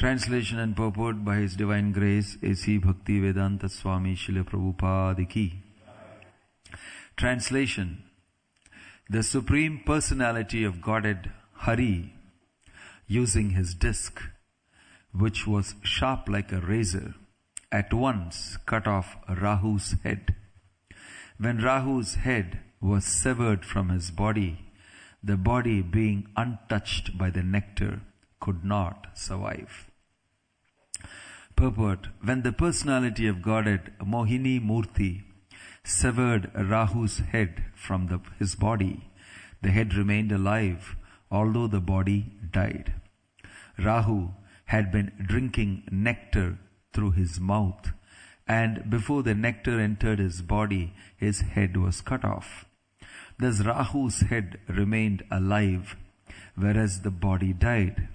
Translation and purport by His Divine Grace A.C. Bhaktivinode Swami Srila Prabhupada Ki. Translation. The Supreme Personality of Godhead Hari, using his disc, which was sharp like a razor, at once cut off Rahu's head. When Rahu's head was severed from his body, the body being untouched by the nectar could not survive. Purport. When the personality of Godhead Mohini Murti severed Rahu's head from his body, the head remained alive, although the body died. Rahu had been drinking nectar through his mouth, and before the nectar entered his body, his head was cut off. Thus Rahu's head remained alive, whereas the body died.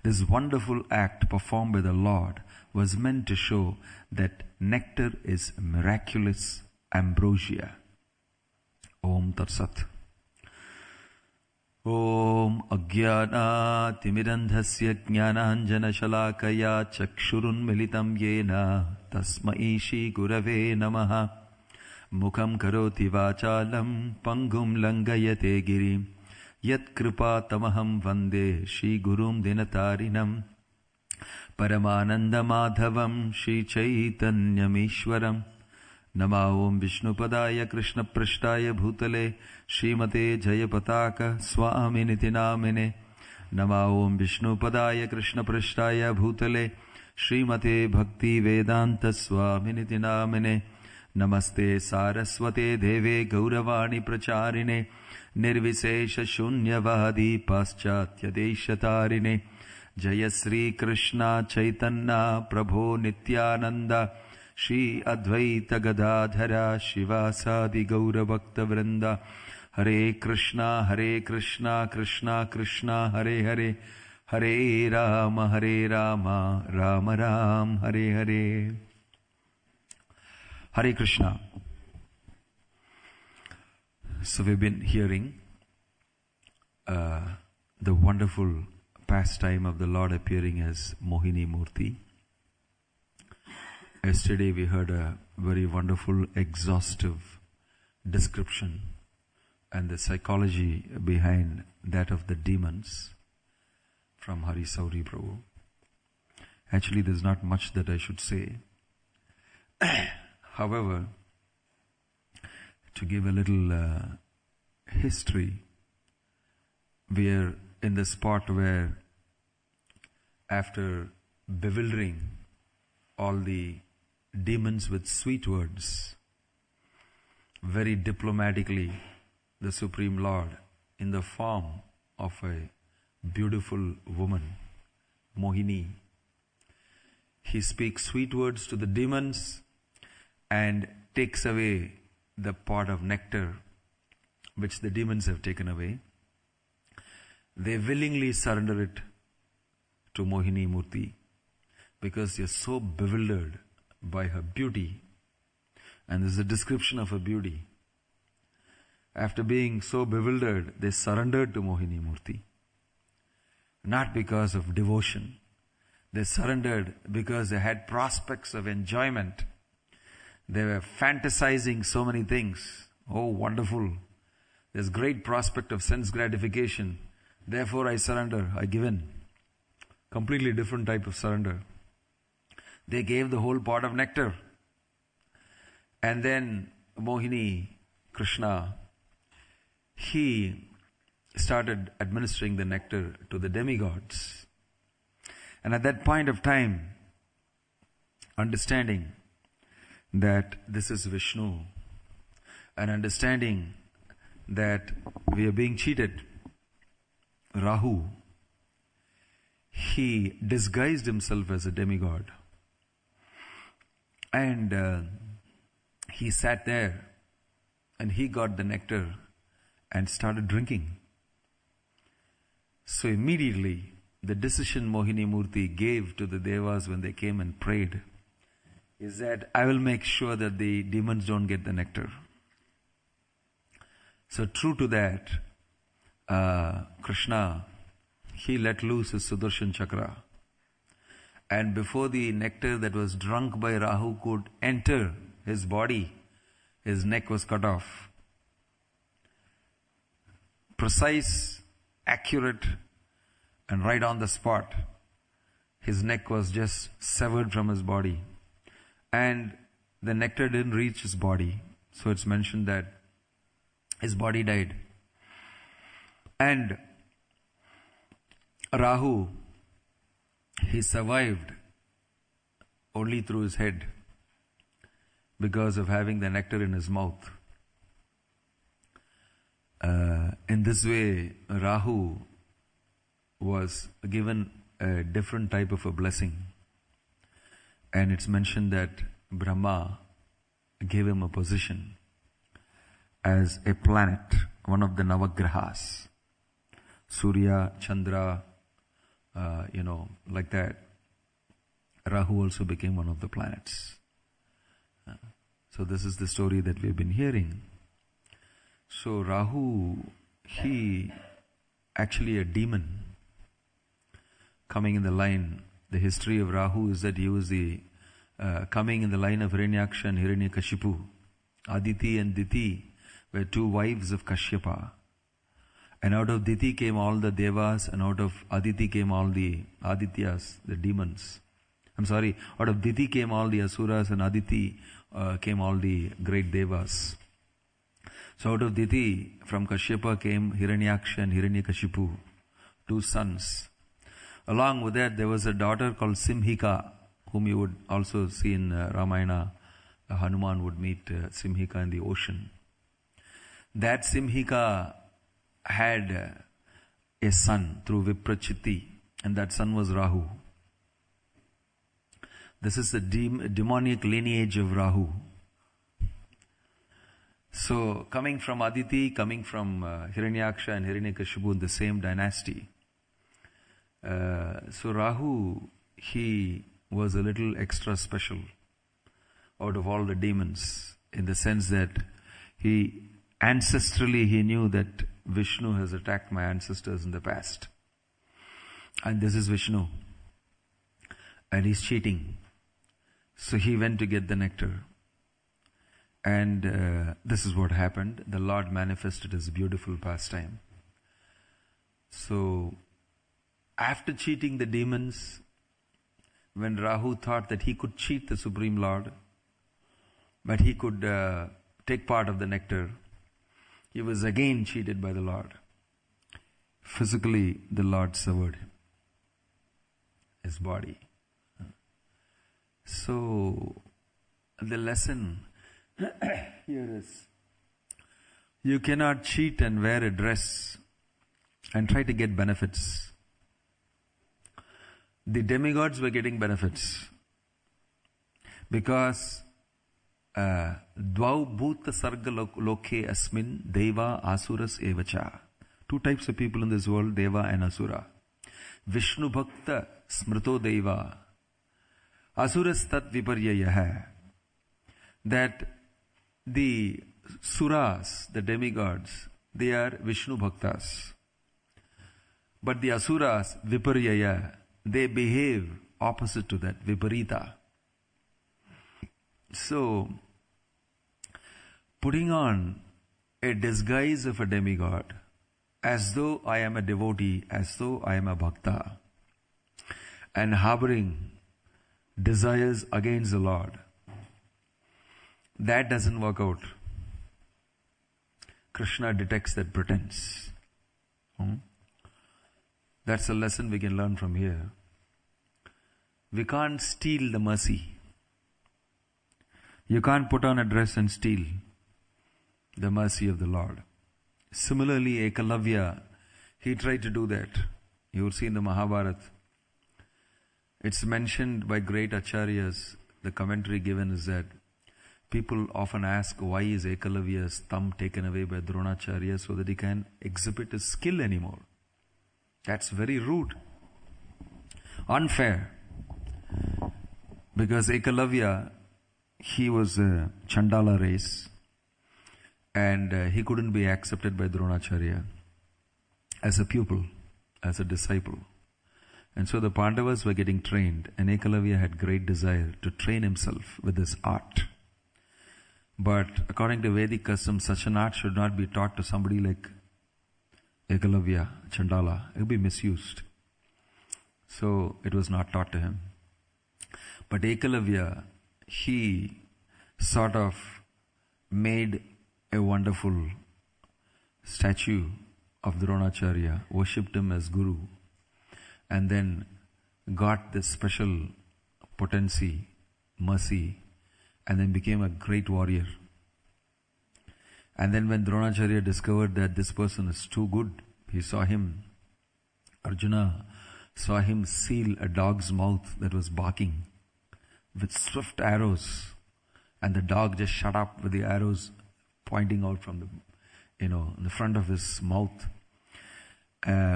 This wonderful act performed by the Lord was meant to show that nectar is miraculous ambrosia. Om Tat Sat. Om Ajnana Timirandhasya Jnananjana Shalakaya Chakshurun Militam Yena Tasmai Shri Gurave Namaha Mukham Karoti Vachalam Pangum Langayate Girim Yat Kripa Tamaham Vande Shri Gurum Dinatarinam Paramananda Madhavam Shri Chaitanyamishwaram Nama Om Vishnupadaya Krishna Prashtaya Bhutale Srimate Jayapataka Swami Nitinamine Nama Om Vishnupadaya Krishna Prashtaya Bhutale Srimate Bhakti Vedanta Swami Nitinamine Namaste Saraswate Deve Gauravani Pracharine Nirvisesha Shunyavadi Paschatya Deshatarine Jaya Sri Krishna Chaitanya Prabho Nityananda Shri Advaita Gadadhara Shivasadi Gaura Bhakta Vrinda Hare Krishna Krishna Krishna Hare Hare Hare Rama Rama Ram Hare Hare. Hare Krishna. So we've been hearing the wonderful pastime of the Lord appearing as Mohini Murti. Yesterday we heard a very wonderful, exhaustive description and the psychology behind that of the demons from Hari Sauri Prabhu. Actually, there's not much that I should say. However, to give a little history, we are in the spot where, after bewildering all the demons with sweet words, very diplomatically, the Supreme Lord, in the form of a beautiful woman, Mohini, he speaks sweet words to the demons and takes away the pot of nectar which the demons have taken away. They willingly surrender it to Mohini Murti because they are so bewildered by her beauty. And this is a description of her beauty. After being so bewildered, they surrendered to Mohini Murti. Not because of devotion. They surrendered because they had prospects of enjoyment. They were fantasizing so many things. Oh, wonderful. There's great prospect of sense gratification. Therefore I surrender, I give in. Completely different type of surrender. They gave the whole pot of nectar. And then Mohini, Krishna, he started administering the nectar to the demigods. And at that point of time, understanding that this is Vishnu, and understanding that we are being cheated, Rahu, he disguised himself as a demigod. And he sat there and he got the nectar and started drinking. So immediately, the decision Mohini Murti gave to the Devas when they came and prayed is that I will make sure that the demons don't get the nectar. So true to that, Krishna, he let loose his Sudarshan Chakra And before the nectar that was drunk by Rahu could enter his body, his neck was cut off. Precise, accurate, and right on the spot. His neck was just severed from his body. And the nectar didn't reach his body. So it's mentioned that his body died. And Rahu, he survived only through his head because of having the nectar in his mouth. In this way, Rahu was given a different type of a blessing. And it's mentioned that Brahma gave him a position as a planet, one of the Navagrahas. Surya, Chandra, like that. Rahu also became one of the planets. So this is the story that we've been hearing. So Rahu, he actually a demon coming in the line. The history of Rahu is that he was the coming in the line of Hiranyaksha and Hiranyakashipu. Aditi and Diti were two wives of Kashyapa. And out of Diti came all the Devas, and out of Aditi came all the Adityas, the demons. Out of Diti came all the Asuras, and Aditi came all the great Devas. So out of Diti, from Kashyapa came Hiranyaksha and Hiranyakashipu, two sons. Along with that, there was a daughter called Simhika, whom you would also see in Ramayana. Hanuman would meet Simhika in the ocean. That Simhika had a son through Viprachitti, and that son was Rahu. This is the demonic lineage of Rahu. So, coming from Aditi, coming from Hiranyaksha and Hiranyakashipu in the same dynasty. So Rahu, he was a little extra special out of all the demons, in the sense that ancestrally he knew that Vishnu has attacked my ancestors in the past. And this is Vishnu. And he's cheating. So he went to get the nectar. And this is what happened. The Lord manifested his beautiful pastime. So, after cheating the demons, when Rahu thought that he could cheat the Supreme Lord, but he could take part of the nectar, he was again cheated by the Lord. Physically, the Lord severed his body. So, the lesson here is, you cannot cheat and wear a dress and try to get benefits. The demigods were getting benefits because Dvau Bhuta Sarga Loke Asmin Deva Asuras Evacha. Two types of people in this world, Deva and Asura. Vishnu Bhakta Smrito Deva. Asuras Tat Viparyayaha. That the Suras, the demigods, they are Vishnu Bhaktas. But the Asuras, Viparyaya, they behave opposite to that, Viparita. So, putting on a disguise of a demigod, as though I am a devotee, as though I am a bhakta, and harboring desires against the Lord, that doesn't work out. Krishna detects that pretense. That's a lesson we can learn from here. We can't steal the mercy. You can't put on a dress and steal the mercy of the Lord. Similarly, Ekalavya, he tried to do that. You will see in the Mahabharata. It's mentioned by great acharyas. The commentary given is that people often ask, why is Ekalavya's thumb taken away by Dronacharya so that he can exhibit his skill anymore? That's very rude. Unfair. Because Ekalavya, he was a Chandala race, and he couldn't be accepted by Dronacharya as a pupil, as a disciple. And so the Pandavas were getting trained, and Ekalavya had great desire to train himself with this art. But according to Vedic custom, such an art should not be taught to somebody like Ekalavya, Chandala. It would be misused. So it was not taught to him. But Ekalavya, he sort of made a wonderful statue of Dronacharya, worshipped him as Guru, and then got this special potency, mercy, and then became a great warrior. And then when Dronacharya discovered that this person is too good, he saw him, Arjuna saw him seal a dog's mouth that was barking with swift arrows, and the dog just shut up with the arrows pointing out from the, in the front of his mouth.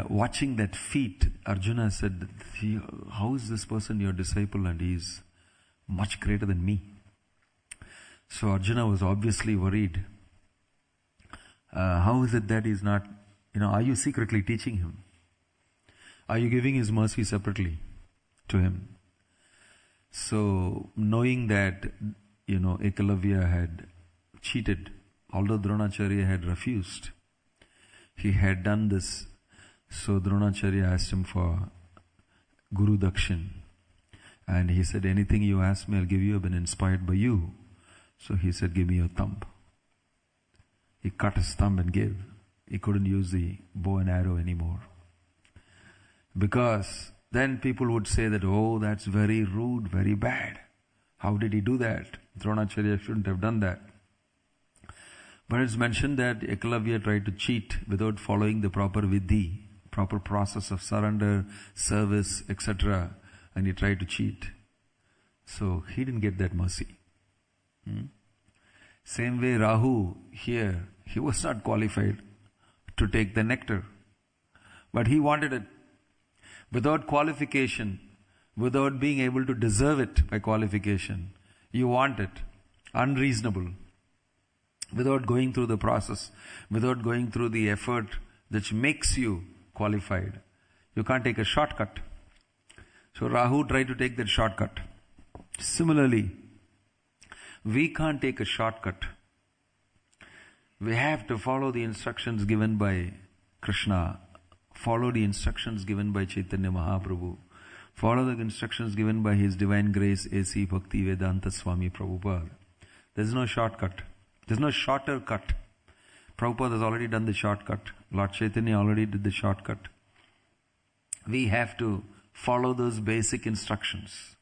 Watching that feat, Arjuna said, how is this person your disciple, and he is much greater than me? So Arjuna was obviously worried. How is it that he's not, are you secretly teaching him? Are you giving his mercy separately to him? So knowing that, Ekalavya had cheated, although Dronacharya had refused, he had done this. So Dronacharya asked him for Guru Dakshin. And he said, anything you ask me, I'll give you. I've been inspired by you. So he said, give me your thumb. He cut his thumb and gave. He couldn't use the bow and arrow anymore. Because then people would say that, oh, that's very rude, very bad. How did he do that? Dronacharya shouldn't have done that. But it's mentioned that Ekalavya tried to cheat without following the proper vidhi, proper process of surrender, service, etc. And he tried to cheat. So he didn't get that mercy. Same way Rahu here, he was not qualified to take the nectar. But he wanted it. Without qualification, without being able to deserve it by qualification, you want it. Unreasonable. Without going through the process, without going through the effort that makes you qualified. You can't take a shortcut. So Rahu tried to take that shortcut. Similarly, we can't take a shortcut. We have to follow the instructions given by Krishna, follow the instructions given by Chaitanya Mahaprabhu, follow the instructions given by His Divine Grace A.C. Bhaktivinode Swami Prabhupada. There's no shortcut. There's no shorter cut. Prabhupada has already done the shortcut. Lord Chaitanya already did the shortcut. We have to follow those basic instructions.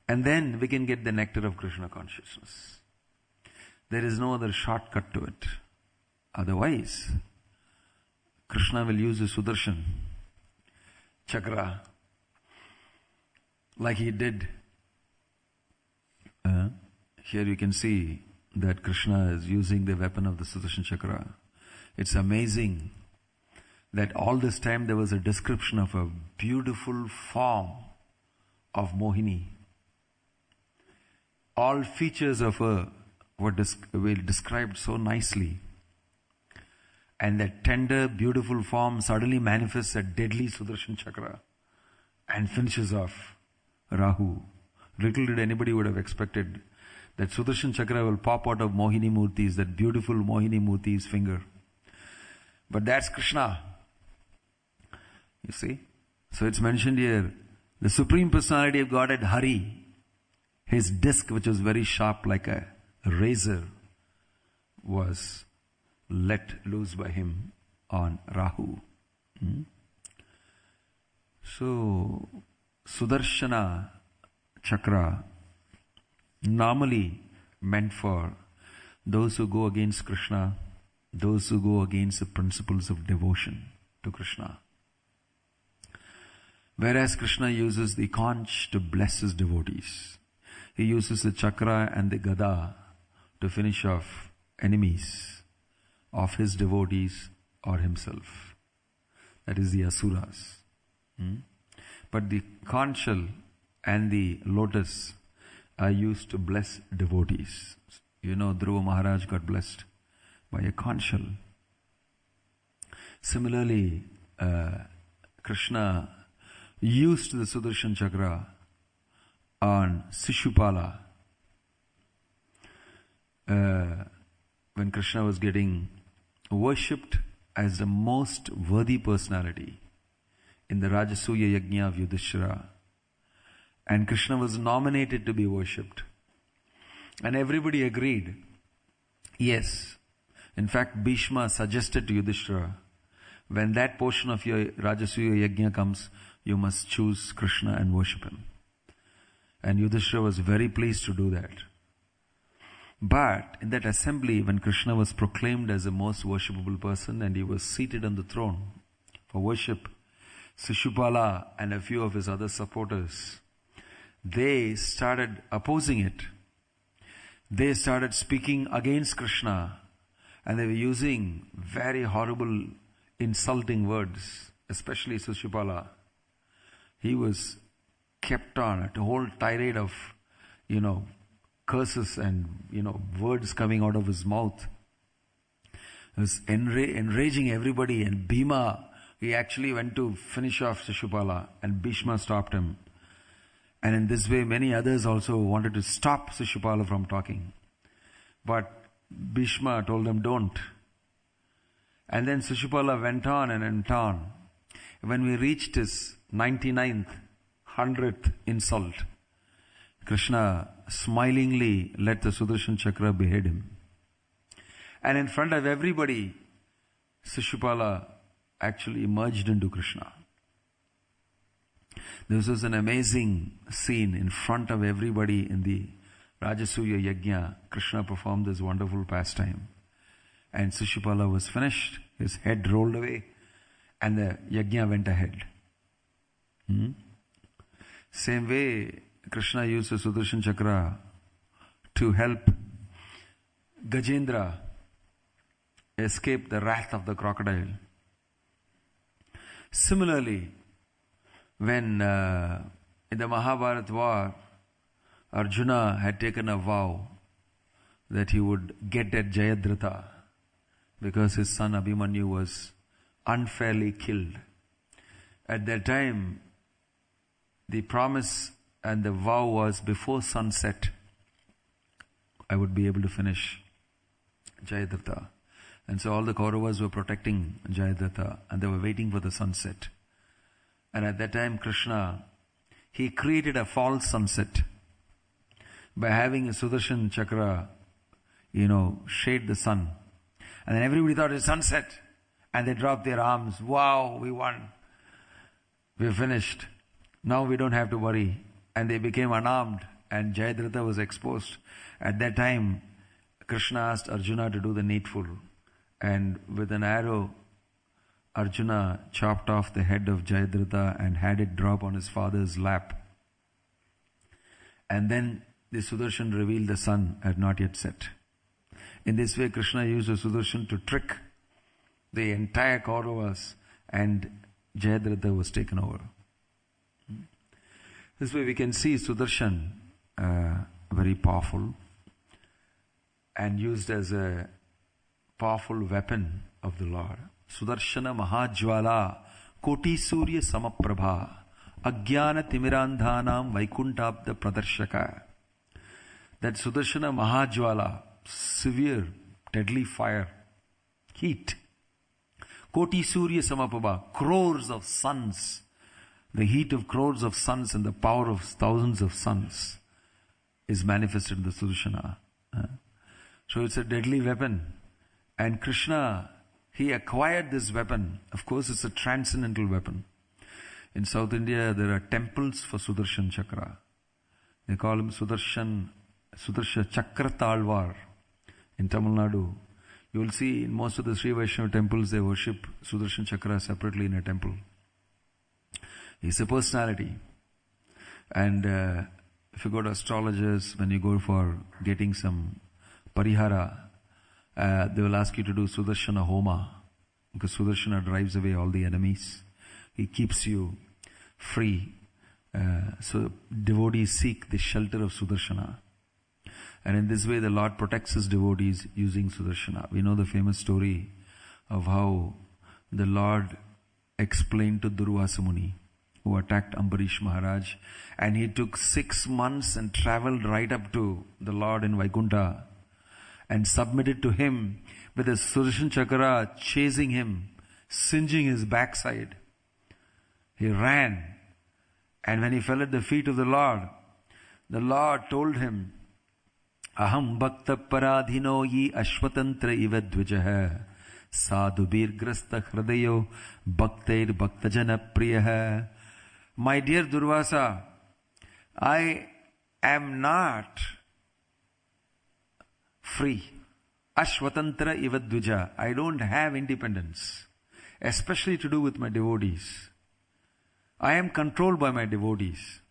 And then we can get the nectar of Krishna consciousness. There is no other shortcut to it. Otherwise, Krishna will use his Sudarshan Chakra like he did. Here you can see that Krishna is using the weapon of the Sudarshan Chakra. It's amazing that all this time there was a description of a beautiful form of Mohini. All features of her were described so nicely. And that tender, beautiful form suddenly manifests a deadly Sudarshan Chakra and finishes off Rahu. Little did anybody would have expected that Sudarshan Chakra will pop out of Mohini Murti's, that beautiful Mohini Murti's finger. But that's Krishna. You see? So it's mentioned here, the Supreme Personality of Godhead, Hari, his disc, which was very sharp like a razor, was let loose by him on Rahu. So, Sudarshana Chakra, normally meant for those who go against Krishna, those who go against the principles of devotion to Krishna. Whereas Krishna uses the conch to bless his devotees. He uses the chakra and the gada to finish off enemies of his devotees or himself. That is the asuras. But the conchal and the lotus are used to bless devotees. You know, Dhruva Maharaj got blessed by a conchal. Similarly, Krishna used the Sudarshan Chakra on Shishupala. When Krishna was getting worshipped as the most worthy personality in the Rajasuya Yajna of Yudhishthira, and Krishna was nominated to be worshipped, and everybody agreed, yes. In fact, Bhishma suggested to Yudhishthira, when that portion of your Rajasuya Yajna comes, you must choose Krishna and worship him. And Yudhishthira was very pleased to do that. But in that assembly, when Krishna was proclaimed as the most worshipable person and he was seated on the throne for worship, Shishupala and a few of his other supporters, they started opposing it. They started speaking against Krishna, and they were using very horrible, insulting words, especially Shishupala. He was kept on a whole tirade of, curses and, words coming out of his mouth. He was enraging everybody, and Bhima, he actually went to finish off Shishupala, and Bhishma stopped him. And in this way, many others also wanted to stop Shishupala from talking. But Bhishma told them, don't. And then Shishupala went on and went on. When we reached his 99th, 100th insult, Krishna smilingly let the Sudarshan Chakra behead him. And in front of everybody, Shishupala actually merged into Krishna. This was an amazing scene. In front of everybody in the Rajasuya Yajna, Krishna performed this wonderful pastime. And Shishupala was finished, his head rolled away, and the Yajna went ahead. Same way, Krishna used the Sudarshan Chakra to help Gajendra escape the wrath of the crocodile. Similarly, when in the Mahabharata war, Arjuna had taken a vow that he would get at Jayadratha because his son Abhimanyu was unfairly killed. At that time, the promise and the vow was, before sunset, I would be able to finish Jayadratha. And so all the Kauravas were protecting Jayadratha, and they were waiting for the sunset. And at that time, Krishna, he created a false sunset by having a Sudarshan Chakra, shade the sun. And then everybody thought it's sunset. And they dropped their arms. Wow, we won. We're finished. Now we don't have to worry. And they became unarmed. And Jayadratha was exposed. At that time, Krishna asked Arjuna to do the needful. And with an arrow, Arjuna chopped off the head of Jayadratha and had it drop on his father's lap. And then the Sudarshan revealed the sun had not yet set. In this way, Krishna used the Sudarshan to trick the entire Kauravas, and Jayadratha was taken over. This way we can see Sudarshan very powerful and used as a powerful weapon of the Lord. Sudarshana Mahajwala Koti Surya Samaprabha Ajnana Timirandhanam Vaikuntabda Pradarshaka. That Sudarshana Mahajwala, severe, deadly fire, heat. Koti Surya Samaprabha, crores of suns, the heat of crores of suns and the power of thousands of suns is manifested in the Sudarshana. So it's a deadly weapon. And Krishna, he acquired this weapon. Of course, it's a transcendental weapon. In South India, there are temples for Sudarshan Chakra. They call him Sudarshan Chakra Talwar. In Tamil Nadu, you will see in most of the Sri Vaishnava temples, they worship Sudarshan Chakra separately in a temple. He's a personality. And if you go to astrologers, when you go for getting some parihara, they will ask you to do Sudarshana Homa, because Sudarshana drives away all the enemies. He keeps you free. So devotees seek the shelter of Sudarshana. And in this way the Lord protects his devotees using Sudarshana. We know the famous story of how the Lord explained to Durvasa Muni who attacked Ambarish Maharaj, and he took 6 months and traveled right up to the Lord in Vaikuntha and submitted to him with a Sudarshan Chakra chasing him, singeing his backside. He ran, and when he fell at the feet of the Lord told him, Aham bhakta paradhino yi ashwatantra iva dvijah sadhubir grasta hradayo bhaktair bhaktajana priyah. My dear Durvasa, I am not free. Ashwatantra iva dvija. I don't have independence, especially to do with my devotees. I am controlled by my devotees.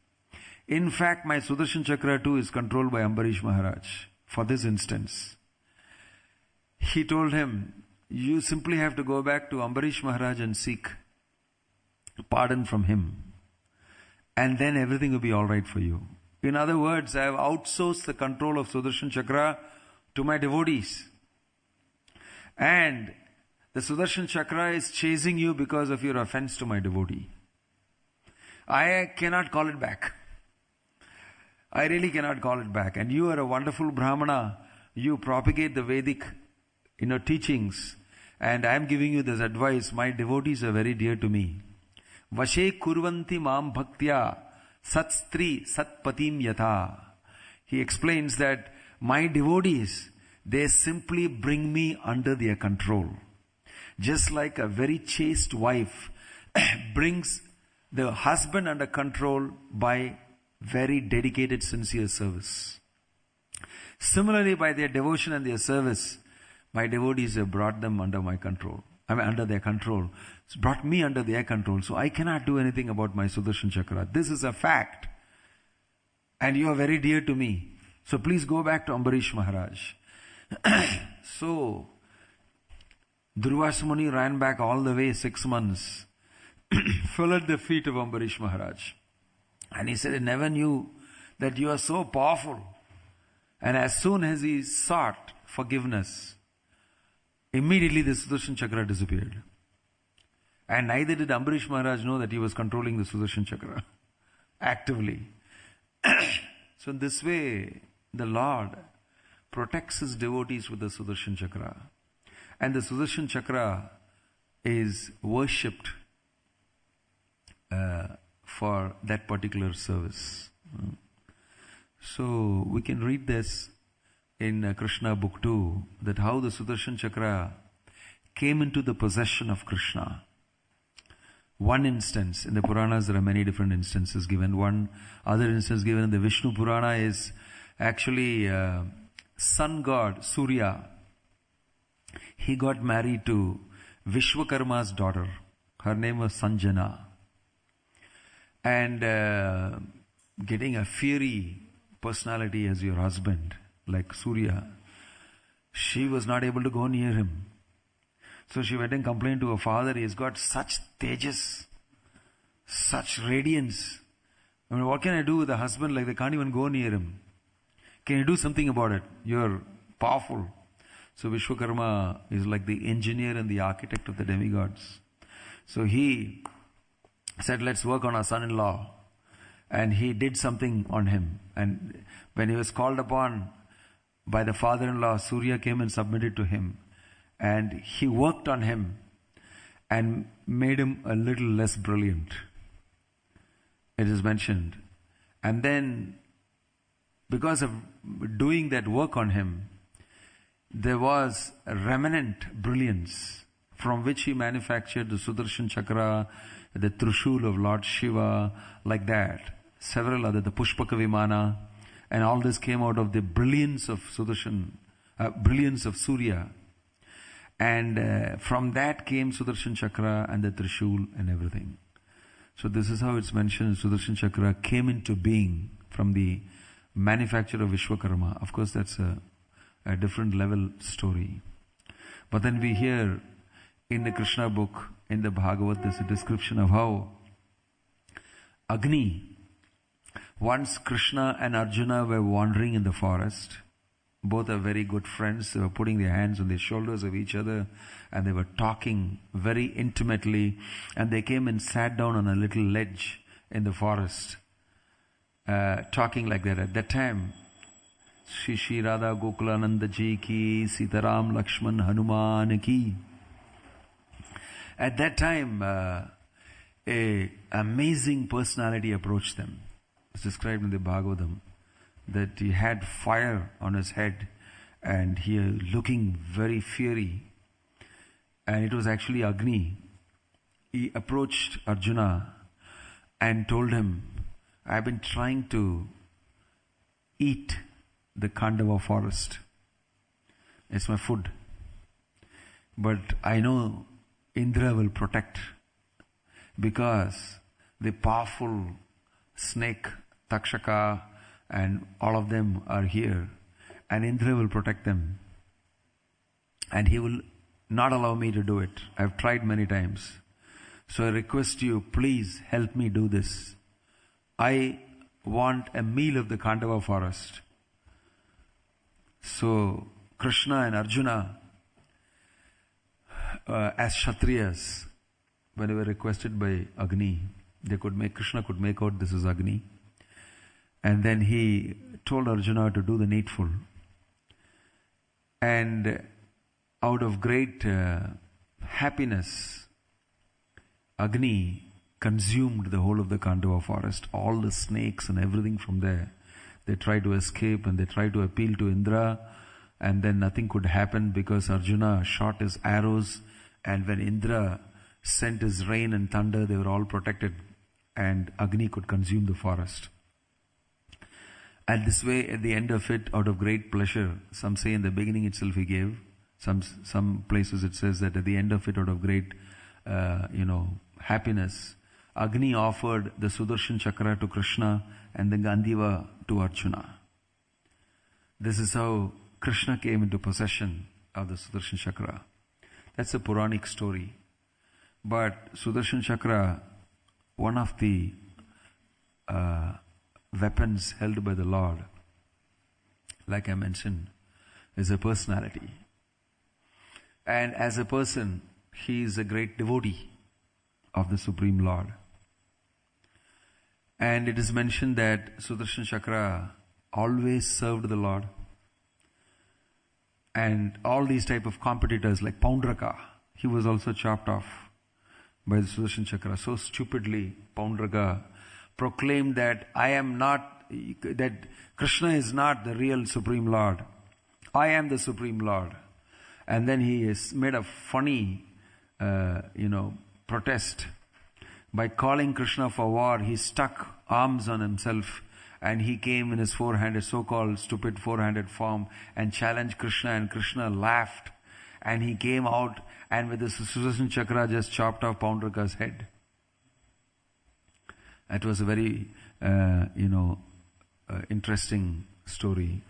In fact, my Sudarshan Chakra too is controlled by Ambarish Maharaj. For this instance, he told him, you simply have to go back to Ambarish Maharaj and seek pardon from him. And then everything will be alright for you. In other words, I have outsourced the control of Sudarshan Chakra to my devotees. And the Sudarshan Chakra is chasing you because of your offense to my devotee. I cannot call it back. I really cannot call it back. And you are a wonderful Brahmana. You propagate the Vedic, teachings. And I am giving you this advice. My devotees are very dear to me. Vashe kurvanti mam bhaktya satstri satpatim yatha. He explains that my devotees, they simply bring me under their control. Just like a very chaste wife brings the husband under control by very dedicated, sincere service. Similarly, by their devotion and their service, my devotees have brought them under my control. Under their control. It's brought me under their control. So I cannot do anything about my Sudarshan Chakra. This is a fact. And you are very dear to me. So please go back to Ambarish Maharaj. So, Durvasa Muni ran back all the way 6 months. Fell at the feet of Ambarish Maharaj. And he said, I never knew that you are so powerful. And as soon as he sought forgiveness, immediately the Sudarshan Chakra disappeared. And neither did Ambarish Maharaj know that he was controlling the Sudarshan Chakra actively. So in this way, the Lord protects his devotees with the Sudarshan Chakra. And the Sudarshan Chakra is worshipped for that particular service. So we can read this in Krishna book 2, that how the Sudarshan Chakra came into the possession of Krishna. One instance, in the Puranas there are many different instances given. One other instance given in the Vishnu Purana is actually sun god Surya. He got married to Vishwakarma's daughter. Her name was Sanjana. And getting a fiery personality as your husband, like Surya, she was not able to go near him. So she went and complained to her father, he has got such tejas, such radiance. I mean, what can I do with a husband like they can't even go near him? Can you do something about it? You're powerful. So Vishwakarma is like the engineer and the architect of the demigods. So he said, let's work on our son-in-law. And he did something on him. And when he was called upon by the father-in-law, Surya came and submitted to him. And he worked on him and made him a little less brilliant. It is mentioned. And then, because of doing that work on him, there was a remnant brilliance from which he manufactured the Sudarshan Chakra, the Trishul of Lord Shiva, like that. Several other, the Pushpaka Vimana, and all this came out of the brilliance of Sudarshan, brilliance of Surya. And from that came Sudarshan Chakra and the Trishul and everything. So this is how it's mentioned, Sudarshan Chakra came into being from the manufacture of Vishwakarma. Of course, that's a different level story. But then we hear in the Krishna book, in the Bhagavad, there's a description of how Agni, once Krishna and Arjuna were wandering in the forest, Both are very good friends. They were putting their hands on the shoulders of each other and they were talking very intimately. And they came and sat down on a little ledge in the forest, talking like that. At that time, Shri Shri Radha Gokulananda Ji ki, Sitaram Lakshman Hanuman ki. At that time, a amazing personality approached them. It's described in the Bhagavatam that he had fire on his head and he looking very fiery. And it was actually Agni. He approached Arjuna and told him, I've been trying to eat the Khandava forest. It's my food. But I know Indra will protect because the powerful snake, Takshaka, and all of them are here, and Indra will protect them. And he will not allow me to do it. I've tried many times. So I request you, please help me do this. I want a meal of the Khandava forest. So Krishna and Arjuna, as Kshatriyas, when they were requested by Agni, Krishna could make out this is Agni. And then he told Arjuna to do the needful. And out of great happiness, Agni consumed the whole of the Khandava forest, all the snakes and everything from there. They tried to escape and they tried to appeal to Indra, and then nothing could happen because Arjuna shot his arrows, and when Indra sent his rain and thunder, they were all protected, and Agni could consume the forest. And this way, at the end of it, out of great pleasure, some say in the beginning itself he gave, some places it says that at the end of it, out of great, happiness, Agni offered the Sudarshan Chakra to Krishna and the Gandiva to Arjuna. This is how Krishna came into possession of the Sudarshan Chakra. That's a Puranic story. But Sudarshan Chakra, one of the weapons held by the Lord, like I mentioned, is a personality. And as a person, he is a great devotee of the Supreme Lord. And it is mentioned that Sudarshan Chakra always served the Lord. And all these type of competitors like Paundraka, he was also chopped off by the Sudarshan Chakra. So stupidly, Paundraka proclaimed that that Krishna is not the real Supreme Lord. I am the Supreme Lord. And then he has made a funny, protest. By calling Krishna for war, he stuck arms on himself and he came in his four-handed, so-called stupid four-handed form and challenged Krishna, and Krishna laughed. And he came out and with the Sudarshan Chakra just chopped off Paundraka's head. It was a very, interesting story.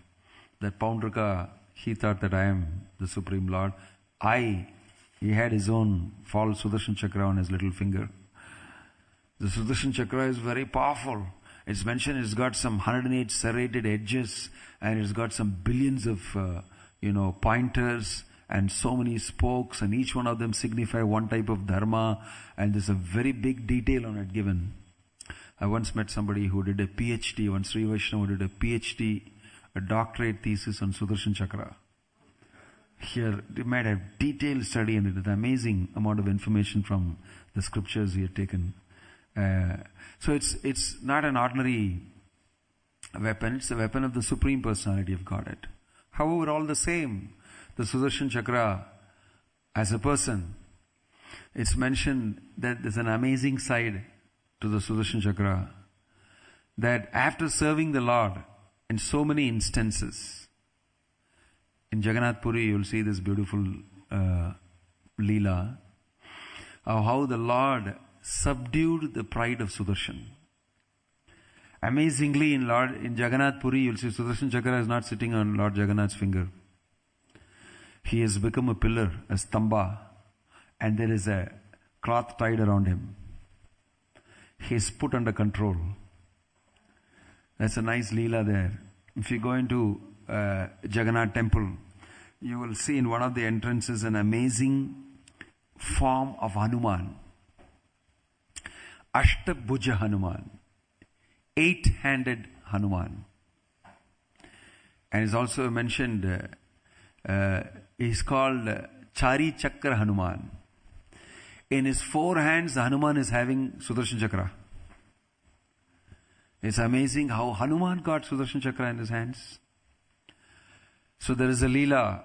That Paundraka, he thought that I am the Supreme Lord. He had his own false Sudarshan Chakra on his little finger. The Sudarshan Chakra is very powerful. It's mentioned it's got some 108 serrated edges and it's got some billions of, pointers and so many spokes, and each one of them signify one type of dharma, and there's a very big detail on it given. I once met somebody who did a PhD, one Sri Vaishnava who did a PhD, a doctorate thesis on Sudarshan Chakra. Here, they might have detailed study and it is an amazing amount of information from the scriptures he had taken. So it's not an ordinary weapon, it's a weapon of the Supreme Personality of Godhead. However, all the same, the Sudarshan Chakra, as a person, it's mentioned that there's an amazing side to the Sudarshan Chakra, that after serving the Lord in so many instances, in Jagannath Puri you'll see this beautiful Leela, of how the Lord subdued the pride of Sudarshan. Amazingly, in Jagannath Puri you'll see Sudarshan Chakra is not sitting on Lord Jagannath's finger. He has become a pillar, a stamba, and there is a cloth tied around him. He is put under control. That's a nice Leela there. If you go into Jagannath temple, you will see in one of the entrances an amazing form of Hanuman. Ashtabhuja Hanuman. 8-handed Hanuman. And is also mentioned, he's called Chari Chakra Hanuman. In his 4 hands, the Hanuman is having Sudarshan Chakra. It's amazing how Hanuman got Sudarshan Chakra in his hands. So there is a Leela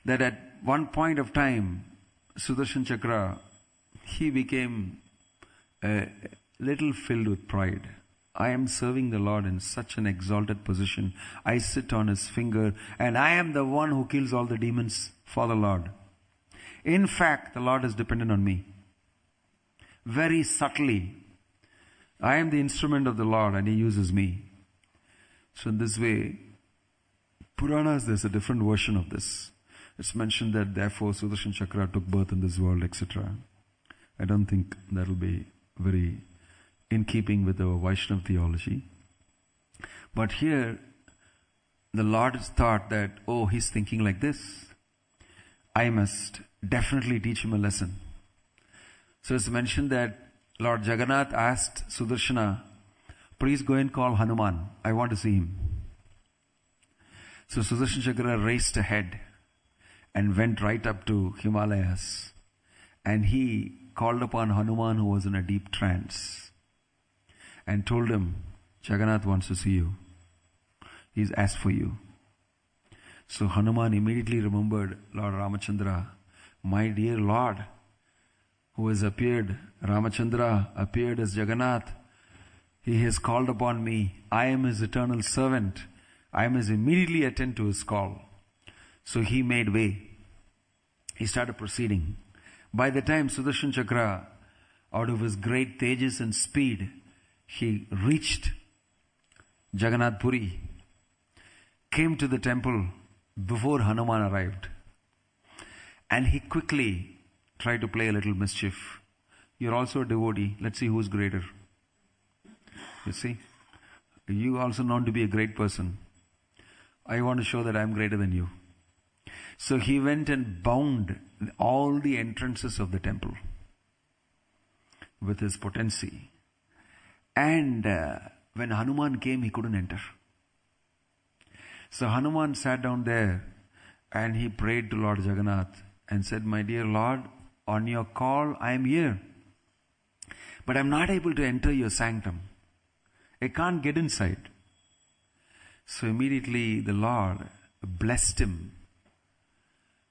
that at one point of time, Sudarshan Chakra, he became a little filled with pride. I am serving the Lord in such an exalted position. I sit on his finger and I am the one who kills all the demons for the Lord. In fact, the Lord is dependent on me. Very subtly, I am the instrument of the Lord and he uses me. So in this way, Puranas, there's a different version of this. It's mentioned that therefore Sudarshan Chakra took birth in this world, etc. I don't think that will be very in keeping with our Vaishnava theology. But here, the Lord has thought that, oh, he's thinking like this. I must definitely teach him a lesson. So it's mentioned that Lord Jagannath asked Sudarshana, please go and call Hanuman. I want to see him. So Sudarshan Chakra raced ahead and went right up to Himalayas. And he called upon Hanuman, who was in a deep trance, and told him, Jagannath wants to see you. He's asked for you. So Hanuman immediately remembered Lord Ramachandra, my dear Lord, who has appeared, Ramachandra appeared as Jagannath. He has called upon me. I am his eternal servant. I must immediately attend to his call. So he made way. He started proceeding. By the time Sudarshan Chakra, out of his great tejas and speed, he reached Jagannath Puri, came to the temple before Hanuman arrived. And he quickly tried to play a little mischief. You're also a devotee. Let's see who's greater. You see? You also known to be a great person. I want to show that I'm greater than you. So he went and bound all the entrances of the temple with his potency. And when Hanuman came, he couldn't enter. So Hanuman sat down there and he prayed to Lord Jagannath and said, my dear Lord, on your call I am here. But I'm not able to enter your sanctum. I can't get inside. So immediately the Lord blessed him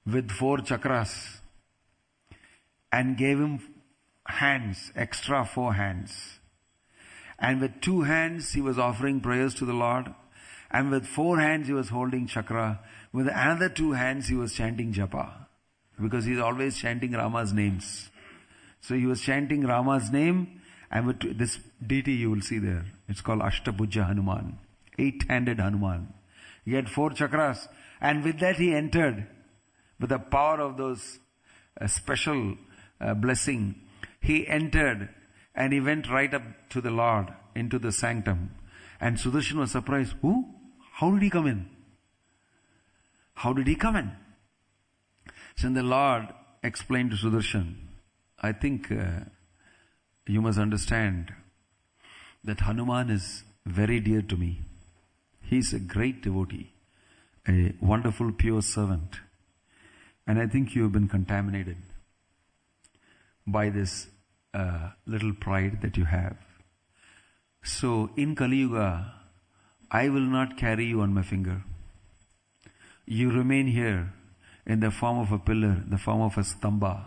with 4 chakras and gave him hands, extra 4 hands. And with 2 hands he was offering prayers to the Lord, and with 4 hands he was holding chakra. With another 2 hands he was chanting japa, because he's always chanting Rama's names. So he was chanting Rama's name, and with this deity you will see there. It's called Ashtabhuja Hanuman, 8-handed Hanuman. He had 4 chakras, and with that he entered. With the power of those special blessing, he entered and he went right up to the Lord into the sanctum. And Sudarshan was surprised. Who? How did he come in? How did he come in? So the Lord explained to Sudarshan, I think you must understand that Hanuman is very dear to me. He is a great devotee, a wonderful pure servant. And I think you have been contaminated by this little pride that you have. So in Kali Yuga, I will not carry you on my finger. You remain here in the form of a pillar, the form of a stamba,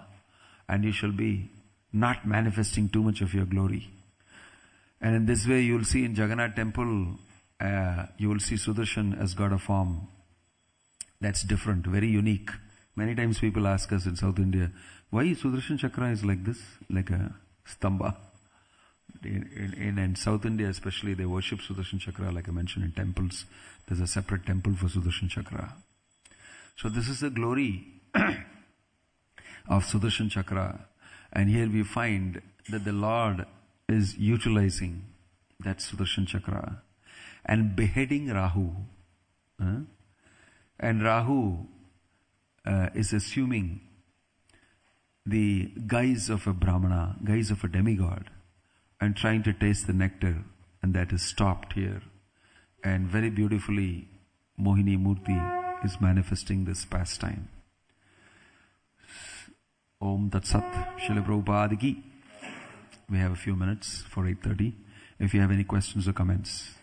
and you shall be not manifesting too much of your glory. And in this way you will see in Jagannath temple, you will see Sudarshan as got a form that's different, very unique. Many times people ask us in South India, why Sudarshan Chakra is like this, like a stamba? In South India especially, they worship Sudarshan Chakra, like I mentioned, in temples. There's a separate temple for Sudarshan Chakra. So this is the glory of Sudarshan Chakra. And here we find that the Lord is utilizing that Sudarshan Chakra and beheading Rahu. And Rahu is assuming the guise of a Brahmana, guise of a demigod, and trying to taste the nectar, and that is stopped here. And very beautifully, Mohini Murti is manifesting this pastime. Om Tat Sat, Srila Prabhupada Ki. We have a few minutes for 8:30. If you have any questions or comments.